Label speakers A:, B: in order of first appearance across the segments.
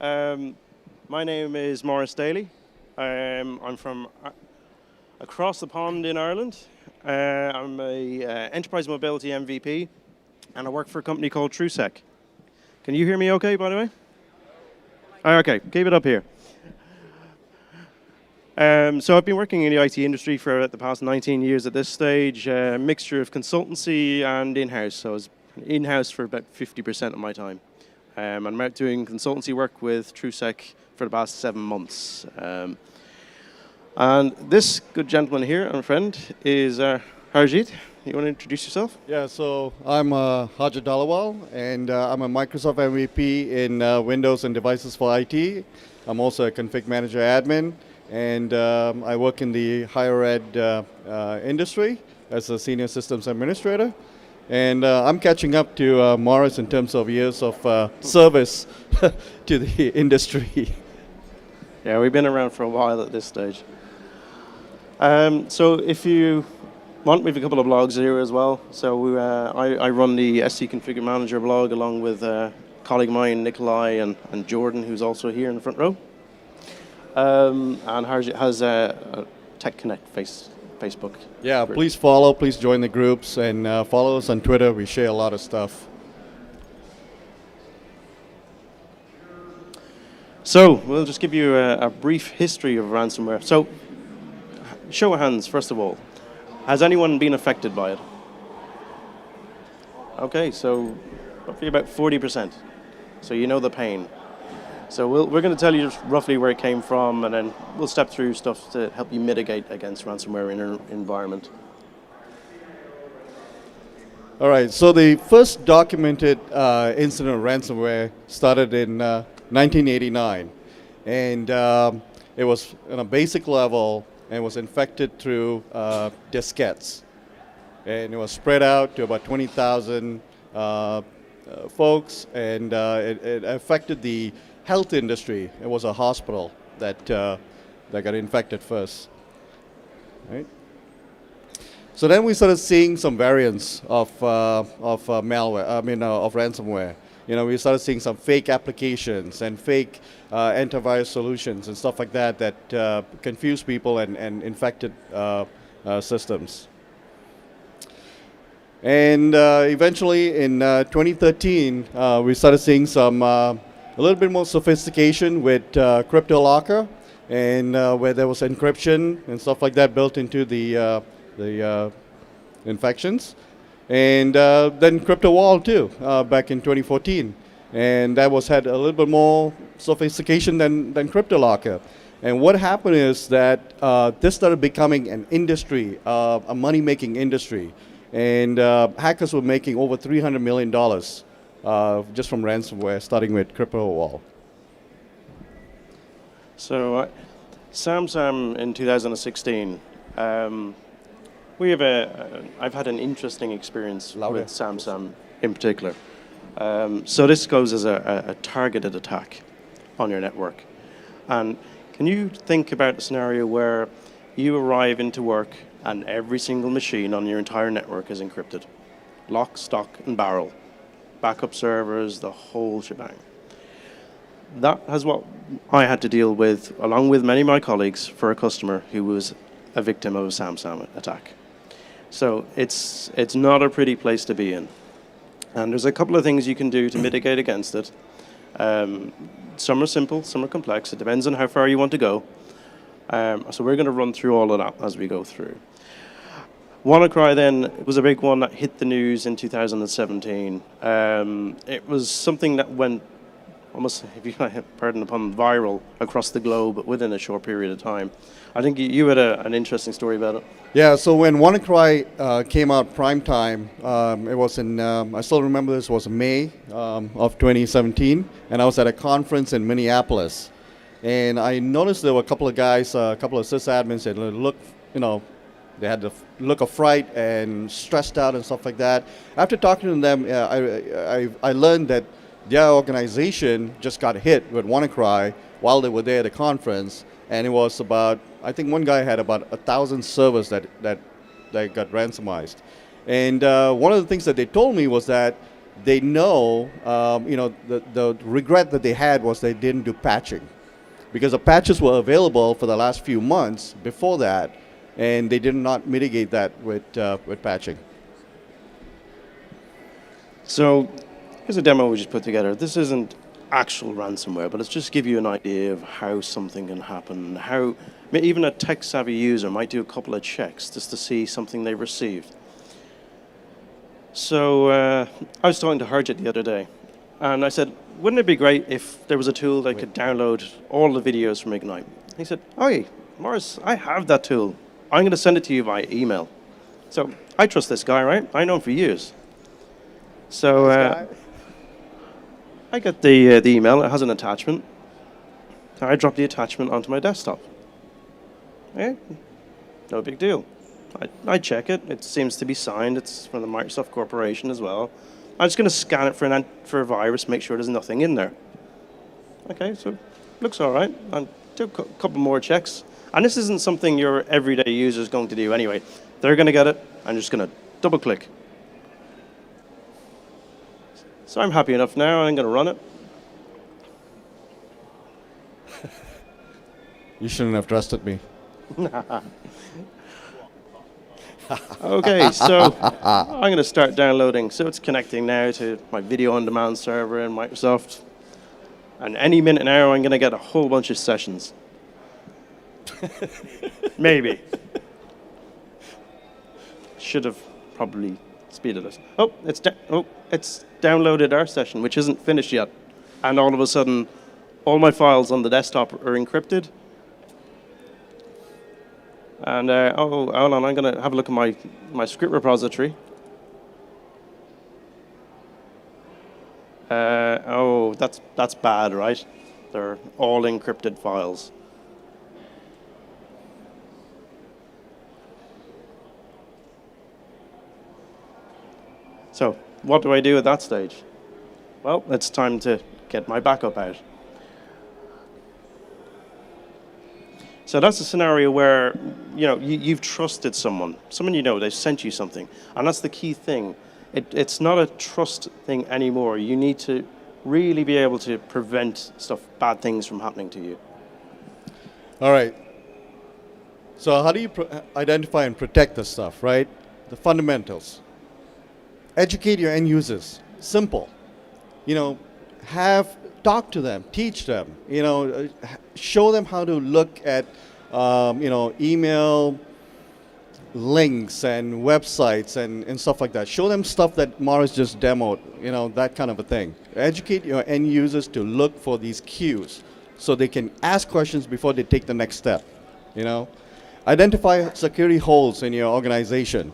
A: Um, my name is Maurice Daly. I'm from across the pond in Ireland. I'm a enterprise mobility MVP, and I work for a company called TrueSec. Can you hear me okay, by the way? Okay, keep it up here. So I've been working in the IT industry for the past 19 years at this stage, a mixture of consultancy and in-house. So I was in-house for about 50% of my time. I'm out doing consultancy work with TrueSec for the past 7 months. And this good gentleman here, our friend, is Harjit. You want to introduce yourself?
B: Yeah, so I'm Harjit Dhaliwal, and I'm a Microsoft MVP in Windows and Devices for IT. I'm also a config manager admin, and I work in the higher ed industry as a senior systems administrator. And I'm catching up to Maurice in terms of years of service to the industry.
A: Yeah, we've been around for a while at this stage. So if you want, we have a couple of blogs here as well. So I run the SC Configure Manager blog along with a colleague of mine, Nikolai, and Jordan, who's also here in the front row. And Harjit has a Tech Connect Facebook.
B: Yeah,
A: group.
B: please follow, please join the groups, and follow us on Twitter. We share a lot of stuff.
A: So we'll just give you a brief history of ransomware. So show of hands, first of all. Has anyone been affected by it? Okay, so roughly about 40%. So you know the pain. So we're going to tell you just roughly where it came from, and then we'll step through stuff to help you mitigate against ransomware in your environment.
B: All right, so the first documented incident of ransomware started in 1989. And it was on a basic level and was infected through diskettes. And it was spread out to about 20,000 folks, and it affected the health industry. It was a hospital that got infected first. Right? So then we started seeing some variants of malware. Of ransomware. You know, we started seeing some fake applications and fake antivirus solutions and stuff like that confused people and infected systems. And eventually, in 2013, we started seeing some a little bit more sophistication with CryptoLocker, and where there was encryption and stuff like that built into the infections. And then CryptoWall too, back in 2014. And that had a little bit more sophistication than CryptoLocker. And what happened is that this started becoming an industry, a money-making industry. And hackers were making over $300 million just from ransomware, starting with CryptoWall.
A: So SamSam in 2016. I've had an interesting experience with SamSam in particular. So this goes as a targeted attack on your network. And can you think about a scenario where you arrive into work and every single machine on your entire network is encrypted? Lock, stock, and barrel. Backup servers, the whole shebang. That is what I had to deal with, along with many of my colleagues, for a customer who was a victim of a SamSam attack. So it's not a pretty place to be in. And there's a couple of things you can do to mitigate against it. Some are simple, some are complex. It depends on how far you want to go. So we're going to run through all of that as we go through. WannaCry then was a big one that hit the news in 2017. It was something that went almost, if you pardon the pun, viral across the globe within a short period of time. I think you had an interesting story about it.
B: Yeah, so when WannaCry came out prime time, it was in, I still remember this was May of 2017, and I was at a conference in Minneapolis. And I noticed there were a couple of guys, a couple of sysadmins that looked, they had the look of fright and stressed out and stuff like that. After talking to them, I learned that their organization just got hit with WannaCry while they were there at the conference, and it was about, I think one guy had about 1,000 servers that got ransomized. And one of the things that they told me was that they know, the regret that they had was they didn't do patching, because the patches were available for the last few months before that, and they did not mitigate that with patching.
A: So here's a demo we just put together. This isn't actual ransomware, but it's just give you an idea of how something can happen, how even a tech-savvy user might do a couple of checks just to see something they received. So I was talking to Harjit the other day, and I said, wouldn't it be great if there was a tool that could download all the videos from Ignite? He said, oh, hey, Maurice, I have that tool. I'm going to send it to you via email. So I trust this guy, right? I know him for years. So I get the email. It has an attachment. So I drop the attachment onto my desktop. Okay, no big deal. I check it. It seems to be signed. It's from the Microsoft Corporation as well. I'm just going to scan it for a virus, make sure there's nothing in there. Okay, so looks all right. I'll do a couple more checks. And this isn't something your everyday user is going to do anyway. They're going to get it. I'm just going to double click. So I'm happy enough now. I'm going to run it.
B: You shouldn't have trusted me.
A: Okay, so I'm going to start downloading. So it's connecting now to my video on demand server in Microsoft. And any minute now, I'm going to get a whole bunch of sessions. Maybe. Should have probably speeded it. Oh, it's downloaded our session, which isn't finished yet. And all of a sudden, all my files on the desktop are encrypted. And hold on, I'm going to have a look at my script repository. That's bad, right? They're all encrypted files. So what do I do at that stage? Well, it's time to get my backup out. So that's a scenario where you've trusted someone you know, they've sent you something, and that's the key thing. It's not a trust thing anymore. You need to really be able to prevent bad things from happening to you.
B: All right. So how do you identify and protect this stuff, right? The fundamentals. Educate your end users. Simple. Talk to them, teach them, show them how to look at, email links and websites and stuff like that. Show them stuff that Maurice just demoed, that kind of a thing. Educate your end users to look for these cues so they can ask questions before they take the next step, Identify security holes in your organization,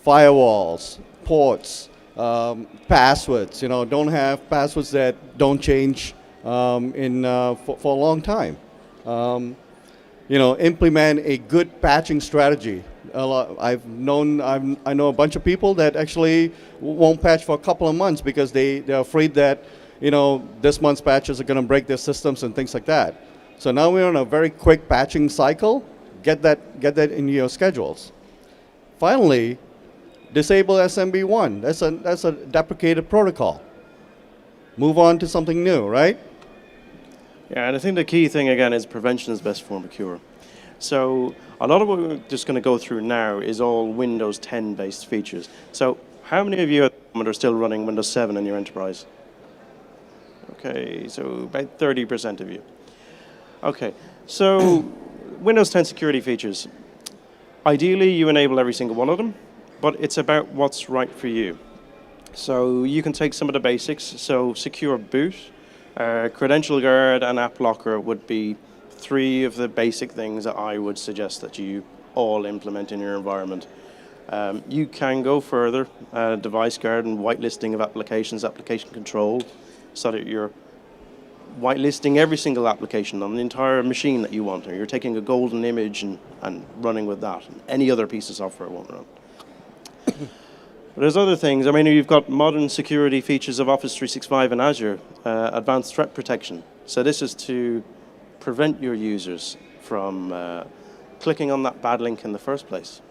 B: firewalls, ports, passwords. Don't have passwords that don't change for a long time. Implement a good patching strategy. I know a bunch of people that actually won't patch for a couple of months because they're afraid that this month's patches are going to break their systems and things like that. So now we're on a very quick patching cycle. Get that in your schedules. Finally, disable SMB1. That's a deprecated protocol. Move on to something new, right?
A: Yeah, and I think the key thing again is prevention is the best form of cure. So a lot of what we're just going to go through now is all Windows 10 based features. So how many of you at the moment are still running Windows 7 in your enterprise? Okay, so about 30% of you. Okay, so Windows 10 security features. Ideally, you enable every single one of them, but it's about what's right for you. So you can take some of the basics. So secure boot, credential guard, and AppLocker would be 3 of the basic things that I would suggest that you all implement in your environment. You can go further, device guard and whitelisting of applications, application control, so that you're whitelisting every single application on the entire machine that you want, or you're taking a golden image and running with that. Any other piece of software won't run. But there's other things. I mean, you've got modern security features of Office 365 and Azure, advanced threat protection. So this is to prevent your users from clicking on that bad link in the first place.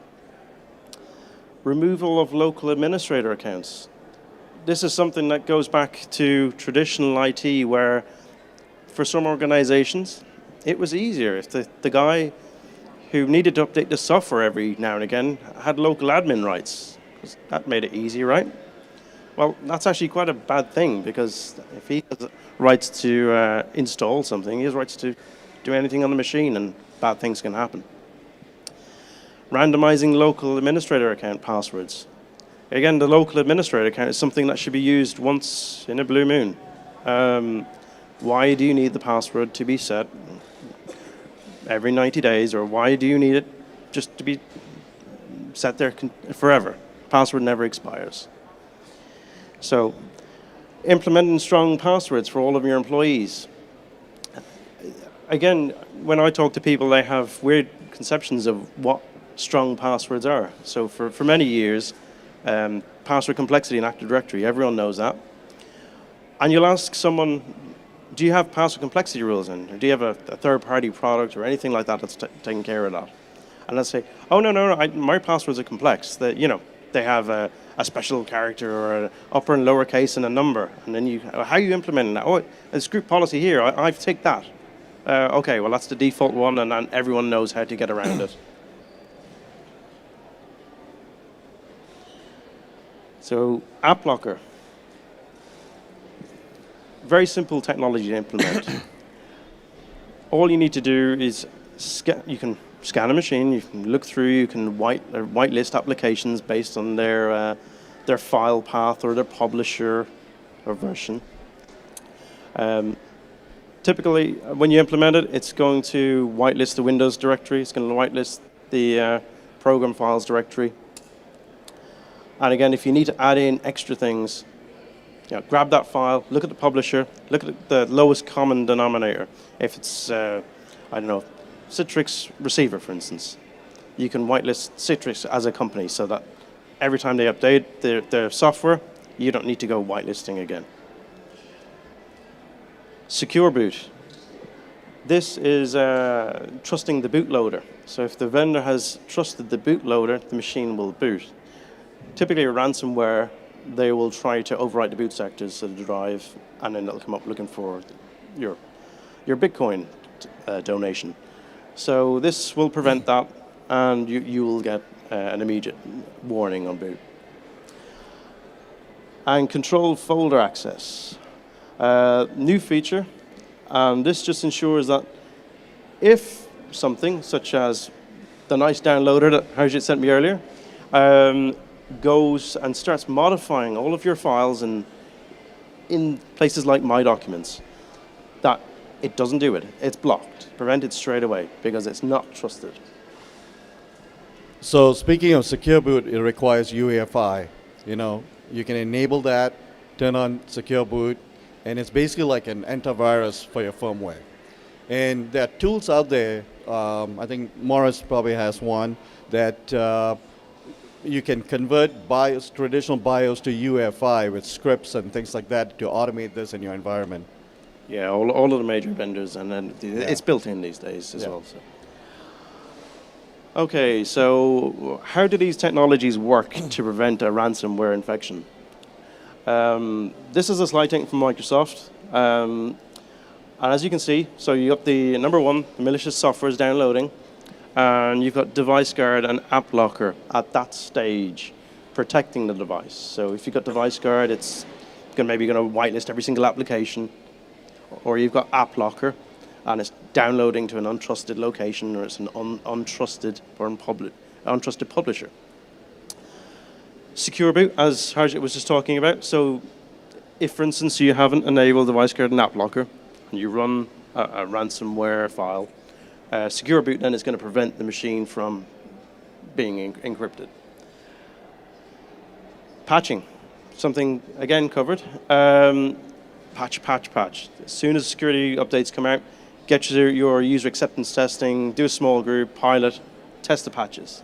A: Removal of local administrator accounts. this is something that goes back to traditional IT, where for some organizations, it was easier. If the guy who needed to update the software every now and again had local admin rights, 'cause that made it easy, right? Well, that's actually quite a bad thing, because if he has rights to install something, he has rights to do anything on the machine, and bad things can happen. Randomizing local administrator account passwords. Again, the local administrator account is something that should be used once in a blue moon. Why do you need the password to be set every 90 days, or why do you need it just to be set there forever? Password never expires. So, implementing strong passwords for all of your employees. Again, when I talk to people, they have weird conceptions of what strong passwords are. So for many years, password complexity in Active Directory, everyone knows that. And you'll ask someone, do you have password complexity rules in? Or do you have a third-party product or anything like that that's taking care of that? And they'll say, oh, no, my passwords are complex. They have a special character or an upper and lower case and a number. And then how are you implementing that? Oh, it's group policy here. I've ticked that. Okay, well, that's the default one, and then everyone knows how to get around it. So, AppLocker. Very simple technology to implement. All you need to do is you can scan a machine, you can look through, you can whitelist applications based on their file path or their publisher or version. Typically, when you implement it, it's going to whitelist the Windows directory, it's going to whitelist the program files directory. And again, if you need to add in extra things, grab that file, look at the publisher, look at the lowest common denominator. If it's, Citrix receiver, for instance, you can whitelist Citrix as a company so that every time they update their software, you don't need to go whitelisting again. Secure boot. This is trusting the bootloader. So if the vendor has trusted the bootloader, the machine will boot. Typically, a ransomware, they will try to overwrite the boot sectors of the drive, and then they'll come up looking for your Bitcoin donation. So this will prevent that, and you will get an immediate warning on boot. And control folder access. New feature, and this just ensures that if something, such as the nice downloader that Harjit sent me earlier, goes and starts modifying all of your files in places like My Documents, that it doesn't do it. It's blocked. Prevent it straight away, because it's not trusted.
B: So speaking of secure boot, it requires UEFI. You can enable that, turn on secure boot, and it's basically like an antivirus for your firmware. And there are tools out there, I think Maurice probably has one, that you can convert traditional BIOS to UEFI with scripts and things like that to automate this in your environment.
A: Yeah, all of the major vendors, and then it's built in these days as well. So. Okay, so how do these technologies work to prevent a ransomware infection? This is a slide taken from Microsoft. And as you can see, so you got the number one, the malicious software is downloading, and you've got device guard and AppLocker at that stage protecting the device. So if you've got device guard, it's maybe going to whitelist every single application, or you've got AppLocker, and it's downloading to an untrusted location, or it's an untrusted publisher. Secure boot, as Harjit was just talking about. So if, for instance, you haven't enabled device guard and AppLocker, and you run a ransomware file, secure boot then is going to prevent the machine from being encrypted. Patching, something again covered. Patch. As soon as security updates come out, get your user acceptance testing, do a small group, pilot, test the patches.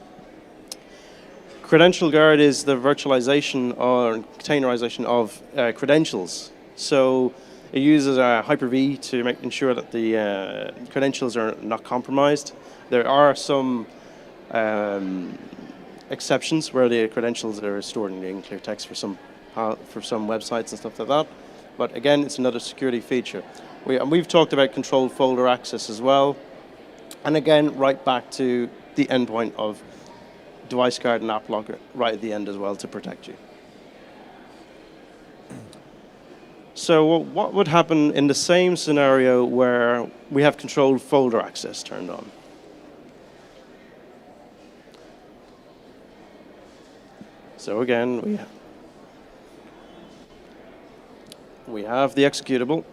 A: Credential guard is the virtualization or containerization of credentials. So it uses a Hyper-V to ensure that the credentials are not compromised. There are some exceptions where the credentials are stored in the clear text for some for some websites and stuff like that. But again, it's another security feature. We've talked about controlled folder access as well. And again, right back to the endpoint of device guard and AppLocker right at the end as well to protect you. So what would happen in the same scenario where we have controlled folder access turned on? So again, we have the executable.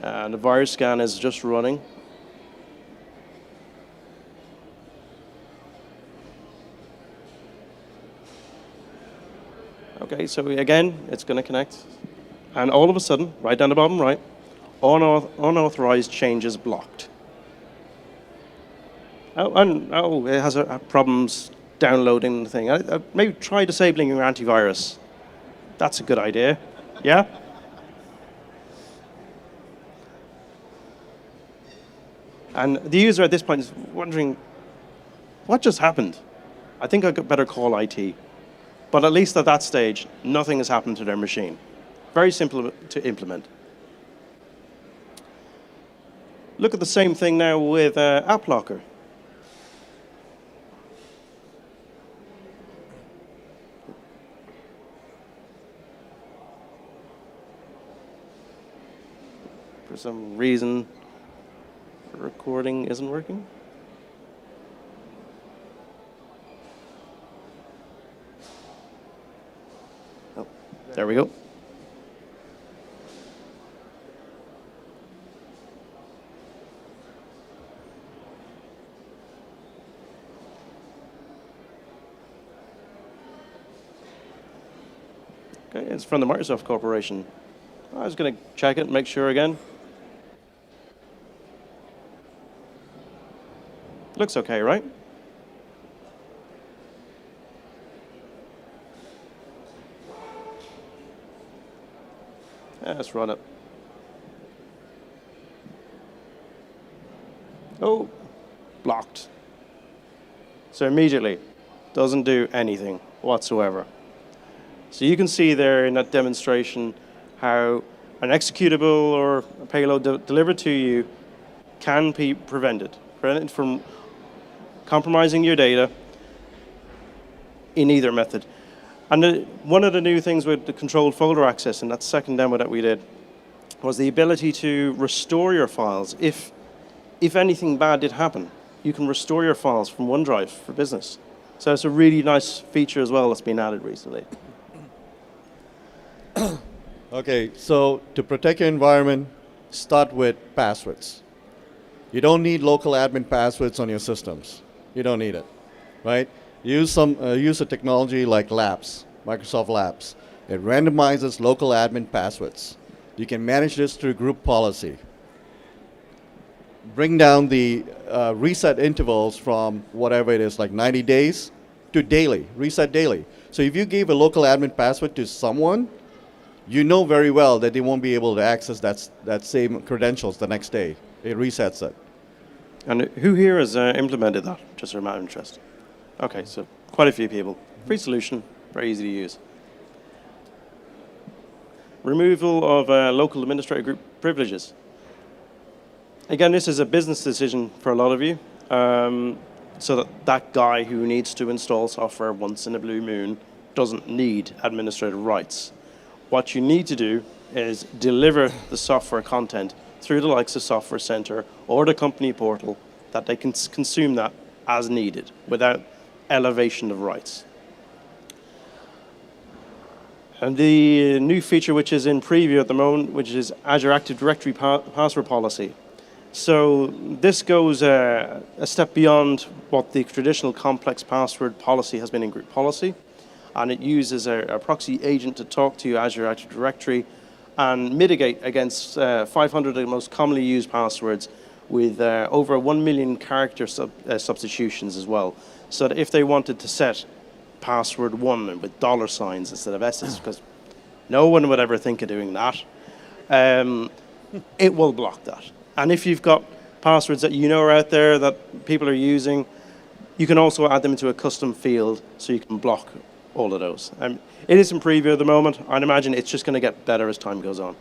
A: And the virus scan is just running. Okay, so again, it's going to connect. And all of a sudden, right down the bottom right, unauthorized changes blocked. Oh, it has problems downloading the thing. Maybe try disabling your antivirus. That's a good idea. Yeah? And the user at this point is wondering, what just happened? I think I better call IT. But at least at that stage, nothing has happened to their machine. Very simple to implement. Look at the same thing now with AppLocker. For some reason, the recording isn't working. Oh, there we go. Okay, it's from the Microsoft Corporation. I was going to check it and make sure again. Looks okay, right? Yeah, let's run it. Oh, blocked. So immediately, doesn't do anything whatsoever. So you can see there in that demonstration how an executable or a payload delivered to you can be prevented from compromising your data in either method. And one of the new things with the controlled folder access, and that second demo that we did, was the ability to restore your files. If anything bad did happen, you can restore your files from OneDrive for business. So it's a really nice feature as well that's been added recently.
B: Okay, so to protect your environment, start with passwords. You don't need local admin passwords on your systems. You don't need it, right? Use a technology like Labs, Microsoft Labs. It randomizes local admin passwords. You can manage this through group policy. Bring down the reset intervals from whatever it is, like 90 days to daily, reset daily. So if you gave a local admin password to someone, you know very well that they won't be able to access that same credentials the next day. It resets it.
A: And who here has implemented that, just for my interest? Okay, so quite a few people. Free solution, very easy to use. Removal of local administrator group privileges. Again, this is a business decision for a lot of you. So that guy who needs to install software once in a blue moon doesn't need administrative rights. What you need to do is deliver the software content through the likes of Software Center or the company portal, that they can consume that as needed without elevation of rights. And the new feature which is in preview at the moment, which is Azure Active Directory password policy. So this goes a step beyond what the traditional complex password policy has been in group policy, and it uses a proxy agent to talk to Azure Active Directory and mitigate against 500 of the most commonly used passwords with over 1 million character substitutions as well. So that if they wanted to set password 1 with $signs instead of S's, because no one would ever think of doing that, it will block that. And if you've got passwords that you know are out there that people are using, You can also add them into a custom field so you can block all of those. It is in preview at the moment. I'd imagine it's just going to get better as time goes on.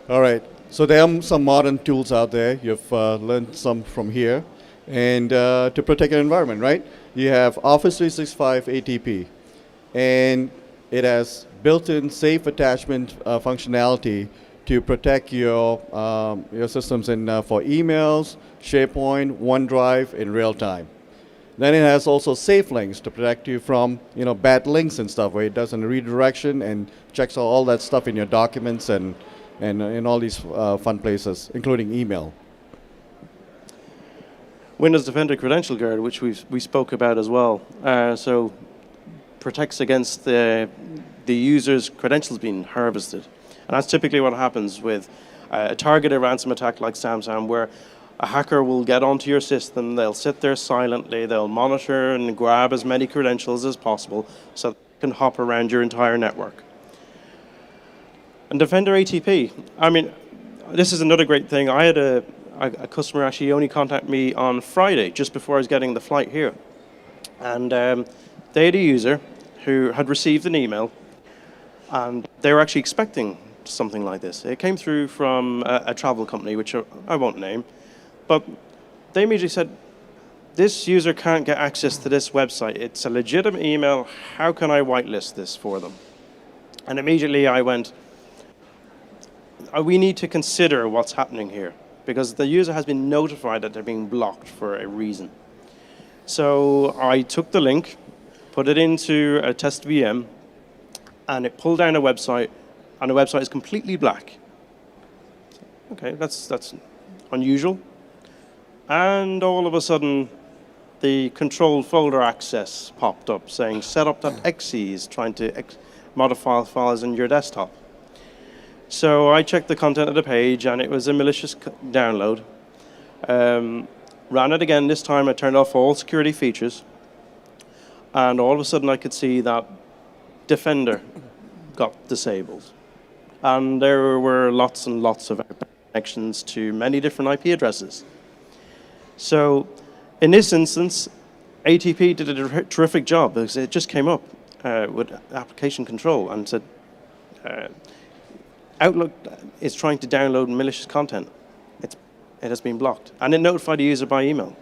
B: All right. So there are some modern tools out there. You've learned some from here. And to protect your environment, right? You have Office 365 ATP. And it has built-in safe attachment functionality to protect your systems for emails, SharePoint, OneDrive in real time. Then it has also safe links to protect you from bad links and stuff, where it does a redirection and checks all that stuff in your documents and in all these fun places, including email.
A: Windows Defender Credential Guard, which we spoke about as well, so protects against the user's credentials being harvested. And that's typically what happens with a targeted ransom attack like SamSam, where a hacker will get onto your system, they'll sit there silently, they'll monitor and grab as many credentials as possible so they can hop around your entire network. And Defender ATP, I mean, this is another great thing. I had a customer actually only contact me on Friday, just before I was getting the flight here. And they had a user who had received an email, and they were actually expecting something like this. It came through from a travel company, which I won't name, but they immediately said, this user can't get access to this website. It's a legitimate email. How can I whitelist this for them? And immediately I went, we need to consider what's happening here, because the user has been notified that they're being blocked for a reason. So I took the link, put it into a test VM, and it pulled down a website, and the website is completely black. Okay, that's unusual. And all of a sudden, the control folder access popped up saying setup.exe is trying to modify files in your desktop. So I checked the content of the page, and it was a malicious download. Ran it again. This time I turned off all security features, and all of a sudden I could see that Defender got disabled. And there were lots and lots of connections to many different IP addresses. So in this instance, ATP did a terrific job, because it just came up with application control and said, Outlook is trying to download malicious content. It has been blocked. And it notified the user by email.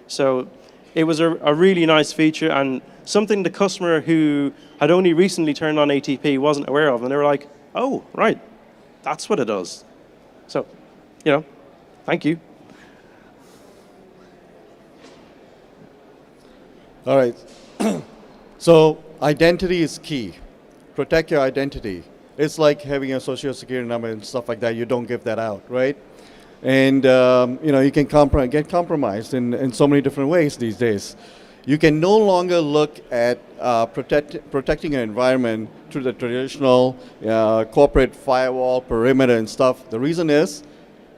A: So it was a really nice feature, and something the customer who had only recently turned on ATP wasn't aware of. And they were like, oh, right, that's what it does. So, thank you.
B: All right. So identity is key. Protect your identity. It's like having a social security number and stuff like that. You don't give that out, right? And you can get compromised in so many different ways these days. You can no longer look at protecting your environment through the traditional corporate firewall, perimeter and stuff. The reason is,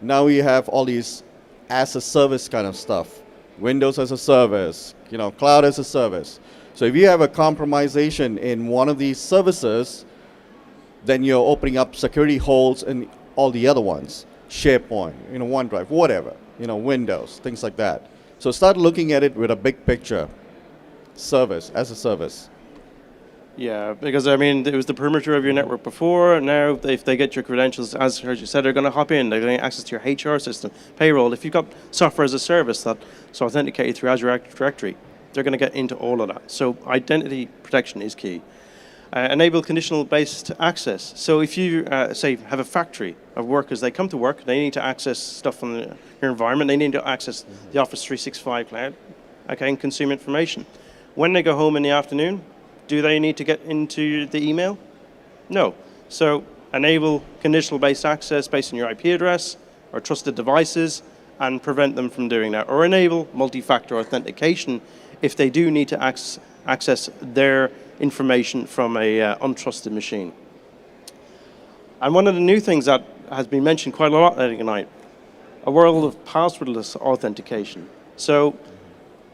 B: now we have all these as a service kind of stuff. Windows as a service, cloud as a service. So if you have a compromisation in one of these services, then you're opening up security holes in all the other ones. SharePoint, OneDrive, whatever, Windows, things like that. So start looking at it with a big picture. Service as a service.
A: Yeah, because it was the perimeter of your network before. Now, if they get your credentials, as Harjit said, they're going to hop in. They're going to get access to your HR system, payroll. If you've got software as a service that's authenticated through Azure Active Directory, they're going to get into all of that. So identity protection is key. Enable conditional-based access. So if you, say, have a factory of workers, they come to work, they need to access stuff from your environment, they need to access the Office 365 cloud, and consume information. When they go home in the afternoon, do they need to get into the email? No. So enable conditional-based access based on your IP address or trusted devices, and prevent them from doing that. Or enable multi-factor authentication if they do need to access their information from a untrusted machine. And one of the new things that has been mentioned quite a lot tonight, a world of passwordless authentication. So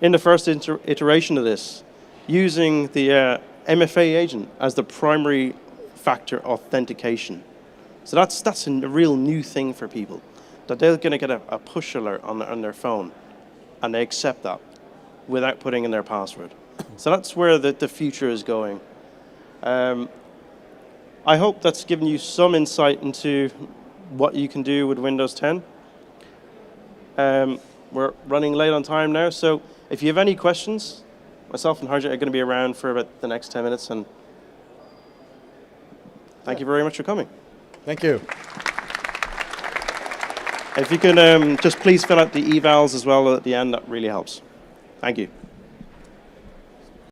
A: in the first iteration of this, using the MFA agent as the primary factor authentication. So that's a real new thing for people, that they're going to get a push alert on their phone. and they accept that without putting in their password. So that's where the future is going. I hope that's given you some insight into what you can do with Windows 10. We're running late on time now, so if you have any questions, myself and Harjit are going to be around for about the next 10 minutes, and thank you very much for coming.
B: Thank you.
A: If you can just please fill out the evals as well at the end, that really helps. Thank you.